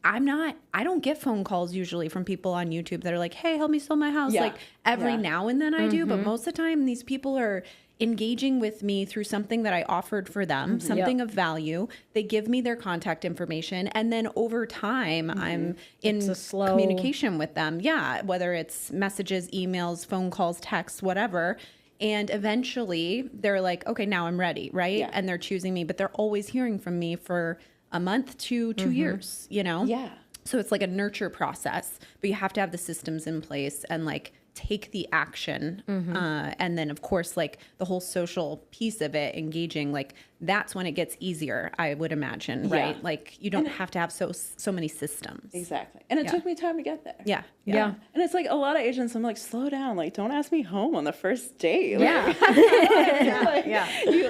I don't get phone calls usually from people on YouTube that are like, hey, help me sell my house. Like, every now and then I do, but most of the time these people are engaging with me through something that I offered for them, something of value. They give me their contact information, and then over time I'm in communication with them. Yeah, whether it's messages, emails, phone calls, texts, whatever. And eventually they're like, okay, now I'm ready, right? Yeah. And they're choosing me, but they're always hearing from me for a month to 2 years, you know? Yeah. So it's like a nurture process, but you have to have the systems in place and like take the action. And then of course, like the whole social piece of it, engaging, like that's when it gets easier, I would imagine, right? Like you don't have to have so many systems. Exactly. And it took me time to get there. Yeah. And it's like a lot of agents, I'm like, slow down. Like, don't ask me home on the first date.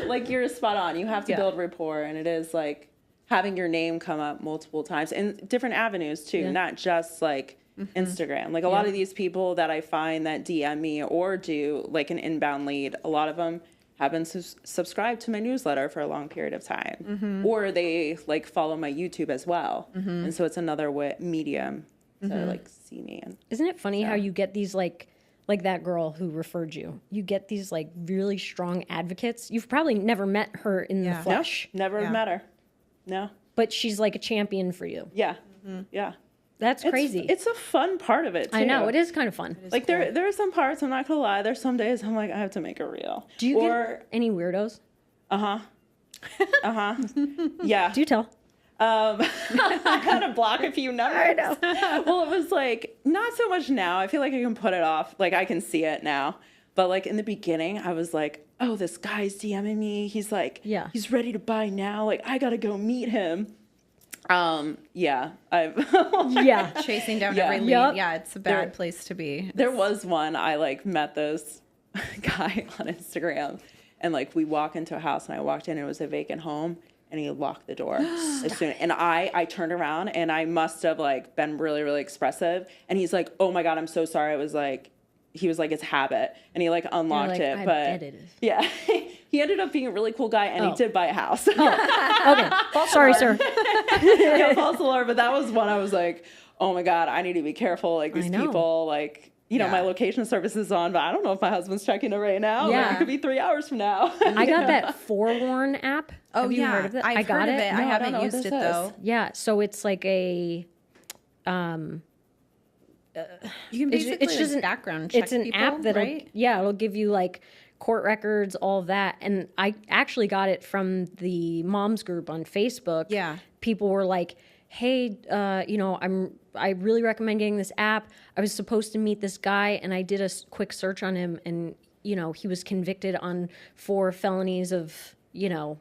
Like, you're spot on. You have to build rapport, and it is like having your name come up multiple times in different avenues too, not just like Instagram. Like a lot of these people that I find that DM me or do like an inbound lead, a lot of them have been subscribed to my newsletter for a long period of time, or they like follow my YouTube as well. And so it's another medium to like see me. And isn't it funny how you get these like that girl who referred you, you get these like really strong advocates. You've probably never met her in the flesh. No, never met her. No. But she's like a champion for you. Yeah. Yeah. That's crazy. It's a fun part of it too. I know, it is kind of fun. Like cool. there are some parts, I'm not gonna lie, there's some days I'm like, I have to make a reel. Do you get any weirdos? Yeah. Do tell. I gotta block a few numbers. I know. Well, it was like not so much now. I feel like I can put it off. Like I can see it now. But like in the beginning, I was like, oh, this guy's DMing me. He's like, he's ready to buy now. Like I gotta go meet him. Chasing down every lead. Yeah, it's a bad place to be. There was one, I like met this guy on Instagram, and like we walk into a house, and I walked in and it was a vacant home, and he locked the door as soon. And I turned around, and I must have like been really, really expressive. And he's like, oh my God, I'm so sorry. He was like, it's habit. And he like unlocked it. I but bet it is. Yeah. He ended up being a really cool guy, and he did buy a house. Okay. Sorry, sir. Yeah, false alarm. But that was one I was like, oh my God, I need to be careful. Like these people, like, you know, my location service is on, but I don't know if my husband's checking it right now. Yeah. Like, it could be 3 hours from now. I got that Forewarn app. Oh, Have you heard of it? I've heard of it. No, I I don't haven't know what used this it is. though. Yeah, so it's like a You can basically it's just an background check it's an people, app that right? it'll give you like court records, all of that. And I actually got it from the moms group on Facebook. Yeah. People were like, hey, you know, I really recommend getting this app. I was supposed to meet this guy, and I did a quick search on him, and, you know, he was convicted on 4 felonies of, you know,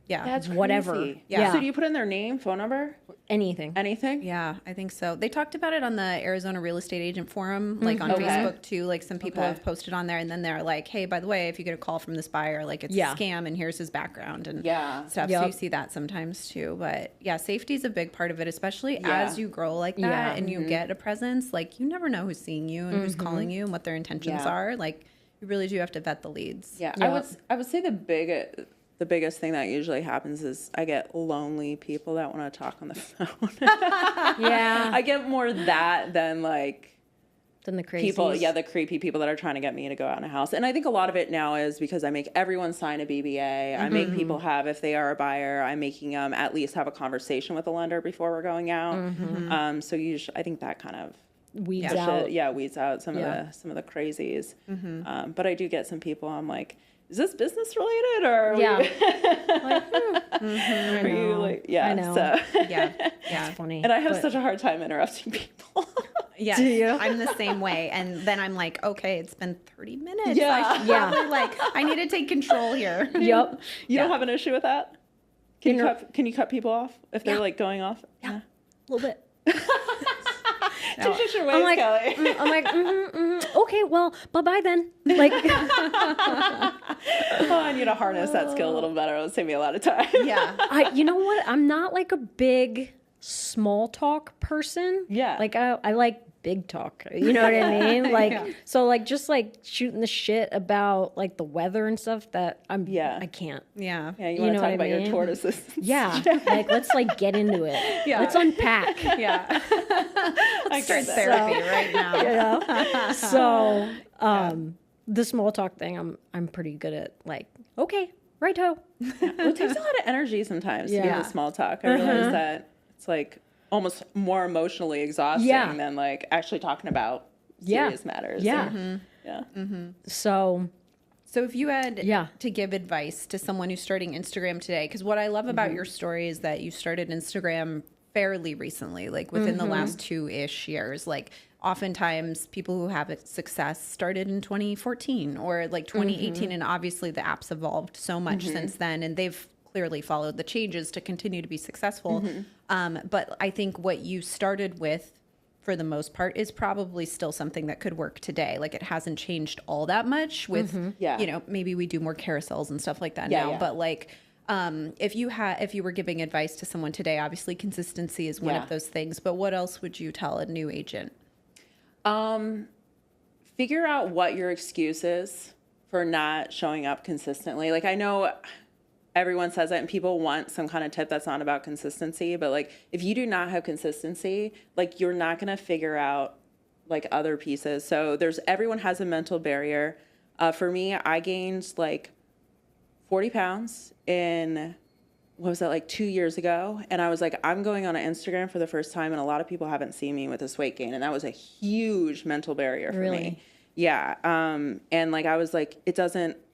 Yeah. That's whatever. crazy. Yeah. So do you put in their name, phone number, anything. anything? Yeah, I think so. They talked about it on the Arizona Real Estate Agent Forum, like on Facebook too. Like some people have posted on there, and then they're like, "Hey, by the way, if you get a call from this buyer, like it's a scam, and here's his background and stuff." So you see that sometimes too. But yeah, safety is a big part of it, especially as you grow like that and you get a presence. Like you never know who's seeing you and who's calling you and what their intentions are. Like you really do have to vet the leads. Yeah, I would say the biggest thing that usually happens is I get lonely people that want to talk on the phone. Yeah. I get more that than like Than the crazy people, the creepy people that are trying to get me to go out in a house. And I think a lot of it now is because I make everyone sign a BBA. I make people have, if they are a buyer, I'm making them at least have a conversation with the lender before we're going out. So I think that kind of weeds out. weeds out some of the crazies. But I do get some people I'm like, is this business related or Yeah. are you like, I know. So Yeah, It's funny. and I have such a hard time interrupting people. yes, Do you? I'm the same way. And then I'm like, okay, it's been 30 minutes. Yeah. I should probably, like I need to take control here. Yep. You don't have an issue with that? Can you cut people off if they're like going off? Yeah. A little bit. Teach us your ways, Kelly. Okay, well, bye-bye then. Like, I need to harness that skill a little better. It'll save me a lot of time. Yeah. you know what? I'm not like a big small talk person. Yeah. Like, I like big talk. You know what I mean? Like, so like just like shooting the shit about like the weather and stuff that I can't. Yeah. Yeah, you want to know talk what about I your mean? tortoises. Yeah. Like, let's like get into it. Yeah. Let's unpack. Yeah. Let's start get that. therapy right now. You know? So, the small talk thing, I'm pretty good at like, okay, righto. Well, it takes a lot of energy sometimes to do Yeah. the small talk. I realize that it's like almost more emotionally exhausting than like actually talking about serious matters. Yeah. So, So if you had Yeah. to give advice to someone who's starting Instagram today, because what I love about your story is that you started Instagram fairly recently, like within the last 2-ish years. Like oftentimes people who have success started in 2014 or like 2018. And obviously the app's evolved so much since then, and they've clearly followed the changes to continue to be successful. But I think what you started with for the most part is probably still something that could work today. Like it hasn't changed all that much with, you know, maybe we do more carousels and stuff like that now, but like, if you were giving advice to someone today, obviously consistency is one of those things, but what else would you tell a new agent? Figure out what your excuse is for not showing up consistently. Like I know everyone says that and people want some kind of tip that's not about consistency, but like if you do not have consistency, like you're not going to figure out like other pieces. So everyone has a mental barrier. For me, I gained like 40 pounds in, what was that, like 2 years ago? And I was like, I'm going on an Instagram for the first time and a lot of people haven't seen me with this weight gain. And that was a huge mental barrier for me. Yeah. And like, I was like,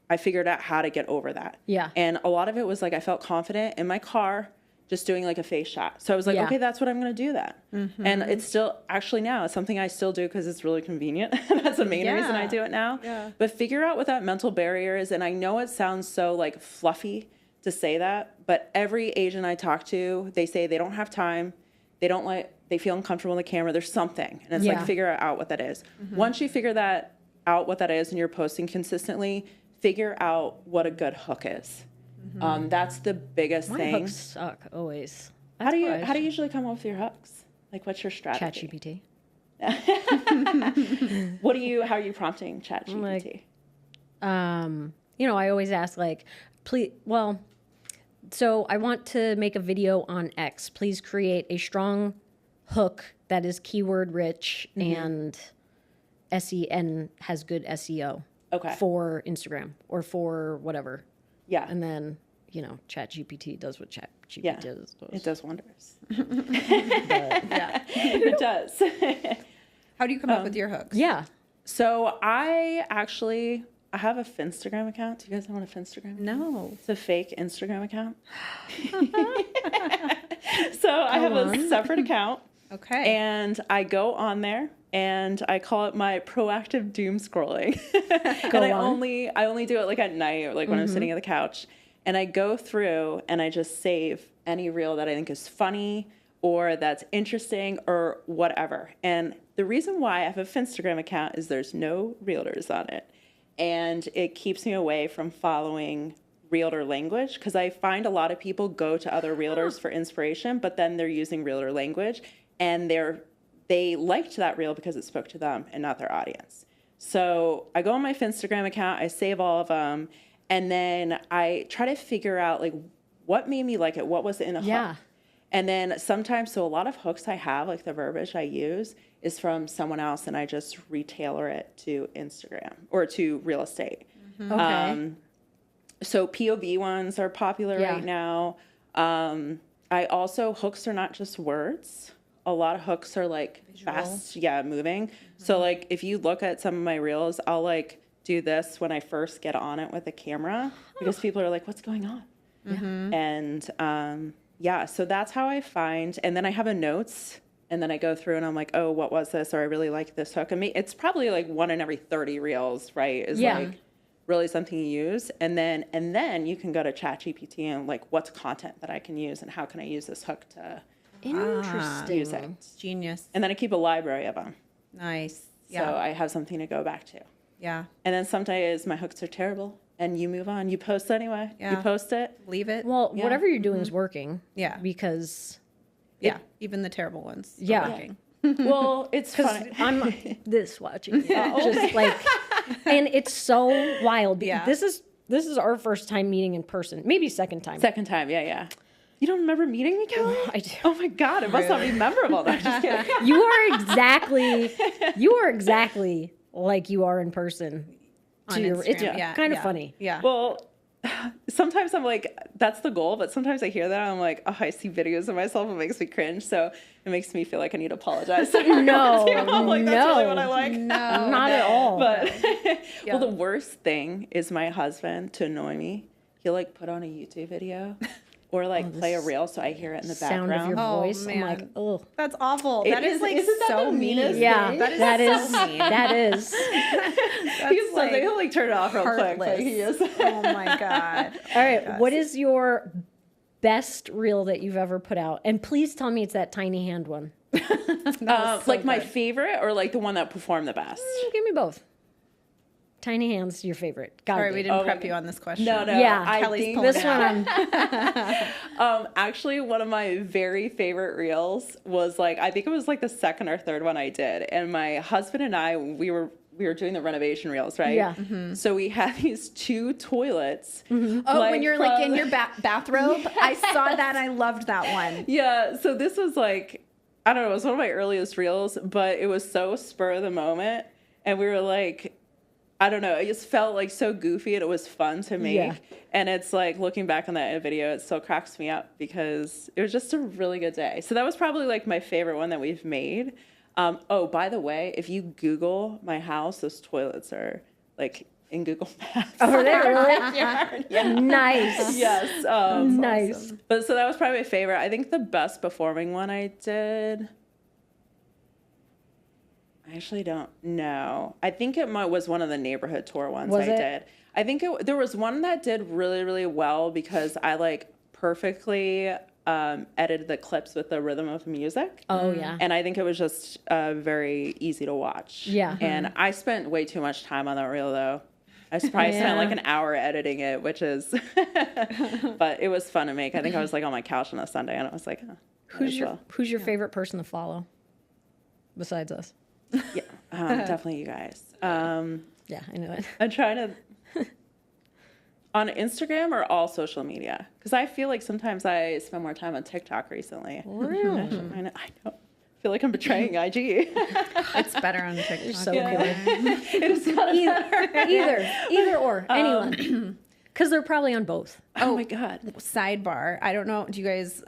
I figured out how to get over that. Yeah. And a lot of it was like, I felt confident in my car just doing like a face shot. So I was like, okay, that's what I'm going to do that. And it's still actually now it's something I still do because it's really convenient. That's the main reason I do it now. Yeah. But figure out what that mental barrier is. And I know it sounds so like fluffy to say that, but every agent I talk to, they say they don't have time. They feel uncomfortable in the camera. There's something. And it's like, figure out what that is. Once you figure that out, what that is, and you're posting consistently, figure out what a good hook is. That's the biggest thing. hooks suck always. How do you usually come up with your hooks? Like, what's your strategy? ChatGPT. How are you prompting ChatGPT? I always ask like, please, well, so I want to make a video on X. Please create a strong hook that is keyword rich and and has good SEO for Instagram or for whatever. Yeah. And then, ChatGPT does what ChatGPT does. It does wonders. Yeah. It does. How do you come up with your hooks? Yeah. So I have a Finstagram account. Do you guys know what a Finstagram is? No. It's a fake Instagram account. So I have a separate account. Okay. And I go on there and I call it my proactive doom scrolling. And I only do it like at night or like when I'm sitting on the couch. And I go through and I just save any reel that I think is funny or that's interesting or whatever. And the reason why I have a Finstagram account is there's no realtors on it. And it keeps me away from following realtor language because I find a lot of people go to other realtors for inspiration, but then they're using realtor language and they liked that reel because it spoke to them and not their audience. So I go on my Finstagram account, I save all of them, and then I try to figure out like what made me like it, what was in a hook. And then sometimes, so a lot of hooks I have, like the verbiage I use, is from someone else, and I just retailer it to Instagram or to real estate. Okay. So POV ones are popular right now. I also, hooks are not just words. A lot of hooks are like fast, moving. So like if you look at some of my reels, I'll like do this when I first get on it with a camera because people are like, what's going on? And so that's how I find. And then I have a notes and then I go through and I'm like, oh, what was this? Or I really like this hook. I mean, it's probably like 1 in every 30 reels, right? Is like really something you use. And then you can go to ChatGPT and like, what's content that I can use and how can I use this hook to use it? Genius. And then I keep a library of them. Nice. So I have something to go back to. Yeah. And then some days my hooks are terrible and you move on. You post anyway. Yeah. You post it. Leave it. Well, whatever you're doing is working. Yeah. Because even the terrible ones. Yeah. Are working. Well, it's funny. I'm this watching it. Just like, and it's so wild. Yeah. This is our first time meeting in person. Maybe second time. Second time, yeah. You don't remember meeting me, Kelly? I do. Oh my God, it must not be memorable. No, I'm just kidding. You are exactly like you are in person. On Instagram. It's kind of funny. Yeah. Well, sometimes I'm like, that's the goal, but sometimes I hear that and I'm like, oh, I see videos of myself, it makes me cringe. So it makes me feel like I need to apologize. No, I'm like, that's really what I like. No, not at all. But well, the worst thing is my husband, to annoy me, he'll like put on a YouTube video or like play a reel so I hear it in the Sound background. of your Oh, voice. man. I'm like, oh. That's awful. It That is like isn't that so the meanest mean. Yeah, thing? that is so mean. that is. He'll like turn it off real quick. But he is. Oh my God. All right, what is your best reel that you've ever put out? And please tell me it's that tiny hand one. Like my favorite or like the one that performed the best? Give me both. Tiny hands, your favorite. Got Sorry, we didn't prep you on this question. No. Yeah, I Kelly's think pulling this one. actually, one of my very favorite reels was like, I think it was like the second or third one I did. And my husband and I, we were doing the renovation reels, right? Yeah. So we had these 2 toilets. Oh, when you're like in your bathrobe? I saw that. I loved that one. Yeah. So this was like, I don't know, it was one of my earliest reels, but it was so spur of the moment. And we were like, I don't know, it just felt like so goofy and it was fun to make. Yeah. And it's like looking back on that video, it still cracks me up because it was just a really good day. So that was probably like my favorite one that we've made. Oh, by the way, if you Google my house, those toilets are like in Google Maps. Oh, they're really? Yeah. Nice. Yes. Nice. Awesome. But so that was probably my favorite. I think the best performing one I did, I actually don't know. I think it was one of the neighborhood tour ones I did. I think there was one that did really, really well because I like perfectly edited the clips with the rhythm of music. Oh, yeah. And I think it was just very easy to watch. Yeah. And I spent way too much time on that reel though. I probably spent like an hour editing it, which is, but it was fun to make. I think I was like on my couch on a Sunday and I was like, Who's your favorite person to follow besides us? Yeah, definitely you guys. Yeah, I know it. I'm trying to. On Instagram or all social media? Because I feel like sometimes I spend more time on TikTok recently. Really? I know. I feel like I'm betraying IG. It's better on TikTok. So cool. It is kind of Either or, anyone. Because they're probably on both. Oh my God. Sidebar. I don't know. Do you guys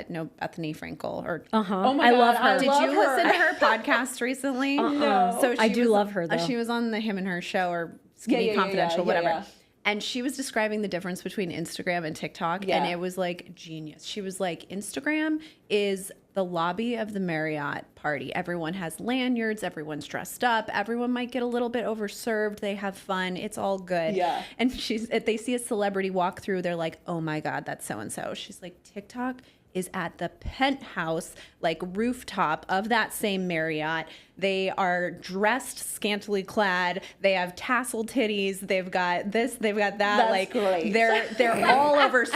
know Bethany Frankel? Or Oh my I God, love her. did you listen to her podcast recently? No. So I do love her, though. She was on the Him and Her show or Skinny yeah, Confidential, whatever. yeah. And she was describing the difference between Instagram and TikTok, Yeah. and it was like genius. She was like, Instagram is the lobby of the Marriott party. Everyone has lanyards, everyone's dressed up, everyone might get a little bit overserved, they have fun, it's all good. Yeah. And if they see a celebrity walk through, they're like, oh my God, that's so-and-so. She's like, TikTok is at the penthouse, like rooftop of that same Marriott. They are dressed scantily clad. They have tassel titties. They've got this. They've got that. That's like great. they're all overserved.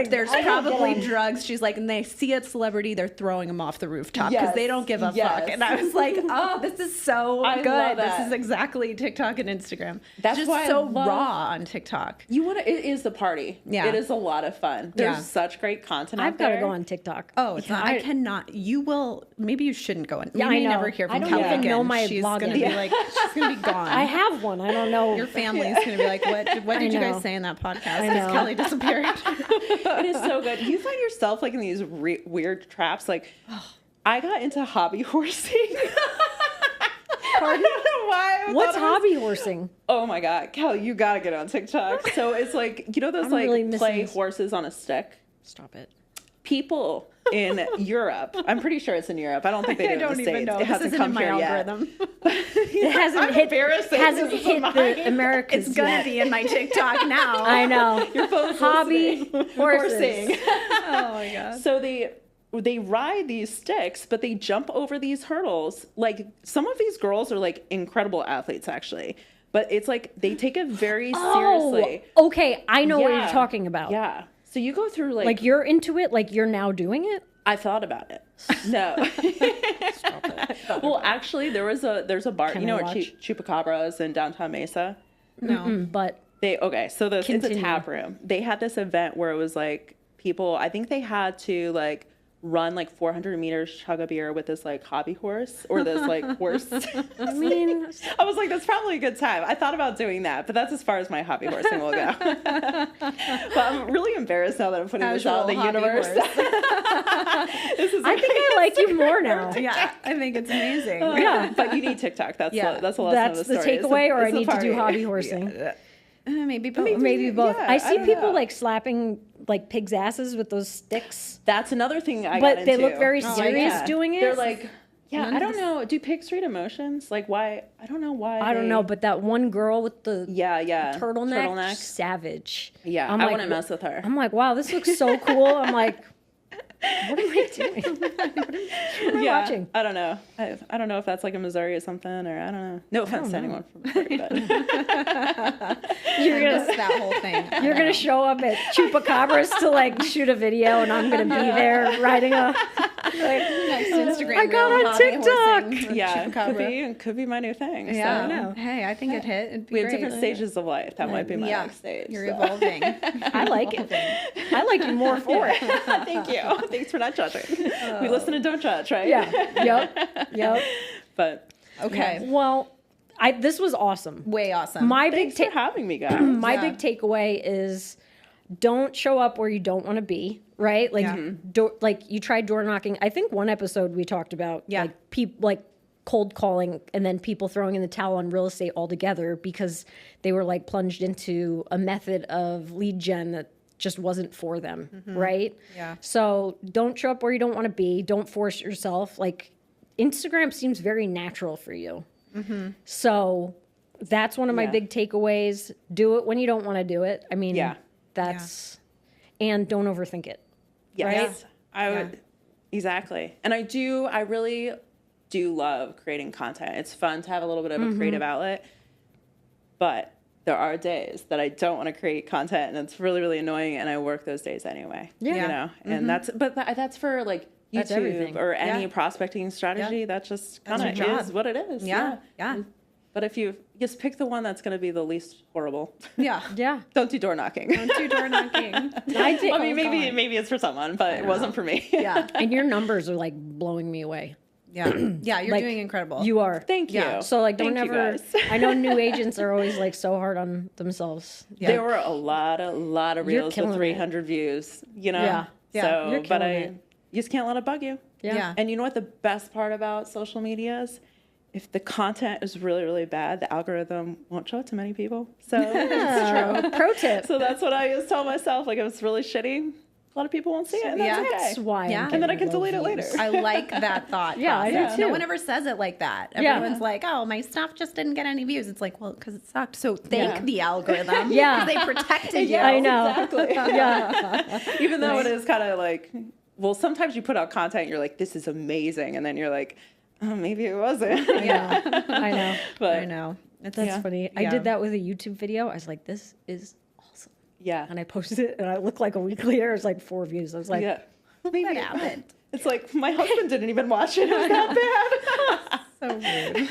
There's I gotta probably get on. drugs. She's like, and they see a celebrity, they're throwing them off the rooftop because Yes. they don't give a Yes. fuck. And I was like, oh, this is so I good. love that. This is exactly TikTok and Instagram. That's just why I so love- raw on TikTok. It is the party. Yeah. It is a lot of fun. There's Yeah. such great content I've out got there. to go on TikTok. Oh, it's not. I cannot. You will. Maybe you shouldn't go in. Yeah, we may I know. never hear I from don't Kelly even again. know my She's login. gonna be like, she's gonna be gone. I have one. I don't know. Your family's gonna be like, what did you know. guys say in that podcast? I know. Kelly disappeared. It is so good. You find yourself like in these weird traps. Like, I got into hobby horsing. Pardon? I don't know why. I What's thought it was- hobby horsing? Oh my God, Kelly, you gotta get on TikTok. So it's like, you know those I'm like really missing play this. horses on a stick? Stop it. People in Europe. I'm pretty sure it's in Europe. I don't think they do I it in don't the even States. know. It This hasn't isn't come in my here yet. algorithm. It hasn't I'm hit. embarrassing. Hasn't This is hit mine. the Americas It's gonna yet. be in my TikTok now. I know. Your phone's Hobby listening. horses. Horsing. Oh my God. So they ride these sticks, but they jump over these hurdles. Like some of these girls are like incredible athletes, actually. But it's like they take it very seriously. Oh, okay. I know what you're Yeah. talking about. Yeah. So you go through Like you're into it. Like you're now doing it. I thought about it. No. Well, actually, there's a bar. Can you know I where watch? Chupacabras in downtown Mesa? No. But So it's a Continue. tap room. They had this event where it was like people. I think they had to like run like 400 meters, chug a beer with this like hobby horse or this like horse. I mean, I was like, that's probably a good time. I thought about doing that, but that's as far as my hobby horsing will go. But I'm really embarrassed now that I'm putting this out in the Casual hobby universe. This is I think I like you more now. Yeah, I think it's amazing. Yeah. But you need TikTok. That's Yeah. the lesson That's of the the story. takeaway, or I It's a need to do party. hobby horsing. Maybe both. Maybe both. Yeah, I see don't people know. like slapping like pigs' asses with those sticks, That's another thing I got but they into. look very Oh, serious yeah. doing it. They're like, yeah, None I of don't this- know. Do pigs read emotions? Like why? I don't know why. I don't they- know, but that one girl with the Yeah. turtleneck, savage. Yeah, I'm I like, wouldn't mess with her. I'm like, wow, this looks so cool. I'm like, what am I doing? What am I watching? I don't know. I don't know if that's like in Missouri or something, or I don't know. No offense to anyone from Missouri, but You're Just gonna that whole thing. you're gonna show up at Chupacabras to like shoot a video, and I'm gonna be there riding a. Next Instagram. I got reel, on hobby TikTok. horsing with yeah, Chupacabra. could be my new thing. Yeah. So. I know. Hey, I think it hit. It'd be We have great. different stages of life. That might be my Yeah, next stage. you're so. evolving. I like it. I like you more for it. Thank you. Thanks for not judging. We listen and don't judge, right? Yeah. Yep. But Okay. Well, this was awesome. Way awesome. My thanks big for having me, guys. my Yeah. big takeaway is don't show up where you don't want to be, right? Like Yeah. like you tried door knocking. I think one episode we talked about Yeah. like like cold calling and then people throwing in the towel on real estate altogether because they were like plunged into a method of lead gen that just wasn't for them, right? Yeah. So don't show up where you don't want to be. Don't force yourself. Like Instagram seems very natural for you. So that's one of my Yeah. big takeaways. Do it when you don't want to do it. I mean, Yeah. that's, and don't overthink it. Yes. I Yeah. would exactly. And I really do love creating content. It's fun to have a little bit of a creative outlet. But there are days that I don't want to create content and it's really, really annoying and I work those days anyway. Yeah. You know? And that's for like That's YouTube everything. or any Yeah. prospecting strategy. That just kind your of job. is what it is. Yeah. Yeah. But if you just pick the one that's going to be the least horrible. Yeah. Yeah. Don't do door knocking. Don't do door knocking. I mean, maybe it's for someone, but it wasn't for me. Yeah. And your numbers are like blowing me away. Yeah. Yeah. You're Like, doing incredible. You are. Thank you. Yeah. So like, don't Thank you, ever. guys. I know new agents are always like so hard on themselves. Yeah. There were a lot of reels killing with it. 300 views, you know? Yeah. Yeah. So, You're but killing I, it. you just can't let it bug you. Yeah. And you know what the best part about social media is? If the content is really, really bad, the algorithm won't show it to many people. So, Yeah. Pro tip. so that's what I always tell myself. Like, if it's really shitty, a lot of people won't see it, and that's Yeah. okay. That's why. Yeah. I'm And then I getting can low delete it later. views. I like that thought. Yeah, I do process. too. No one ever says it like that. Yeah. Everyone's like, "Oh, my stuff just didn't get any views." It's like, well, because it sucked. So thank Yeah. the algorithm. Yeah. 'Cause they protected you. I know. Exactly. Yeah. Even though it is kind of like, well, sometimes you put out content, and you're like, this is amazing, and then you're like, oh, maybe it wasn't. Yeah. I know. But I know. That's Yeah. funny. I Yeah. did that with a YouTube video. I was like, this is awesome. yeah, And I posted it, and I looked like a week later, it was like 4 views. I was like, yeah. Maybe it happened. It's like my husband didn't even watch it. It was that bad. So rude.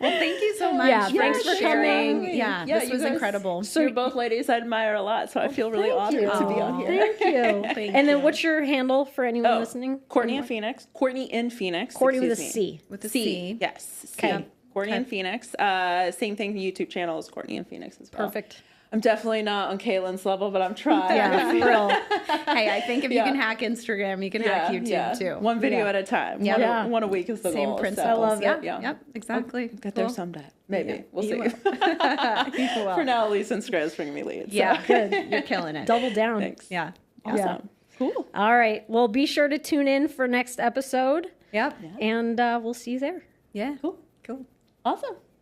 Well, thank you so much. Yeah, Thanks sure. for sharing. Yeah, Yeah, this you was guys- incredible. So you're both ladies I admire a lot, so I feel really honored to be on here. Thank you. Thank And then you. what's your handle for anyone Oh, listening? Courtney in Phoenix. Courtney in Phoenix. Courtney with a excuse me. C. With the C. C. Yes. Okay. C. Courtney in Phoenix. Same thing. The YouTube channel is Courtney in Phoenix as well. Perfect. I'm definitely not on Kaylin's level, but I'm trying. Yeah, for real. Hey, I think if you Yeah. can hack Instagram, you can hack YouTube too. One video Yeah. at a time. Yeah. One, Yeah. one a week is the Same goal. principles. I love yep, it. Yeah. Yep, exactly. Get there Cool. someday. Maybe. Yeah. We'll You see. You will. For now, at least Instagram's bringing me leads. Yeah, So. good. You're killing it. Double down. Thanks. Yeah. Awesome. Yeah. Cool. All right. Well, be sure to tune in for next episode, Yep. and we'll see you there. Yeah. Cool. Cool. Awesome.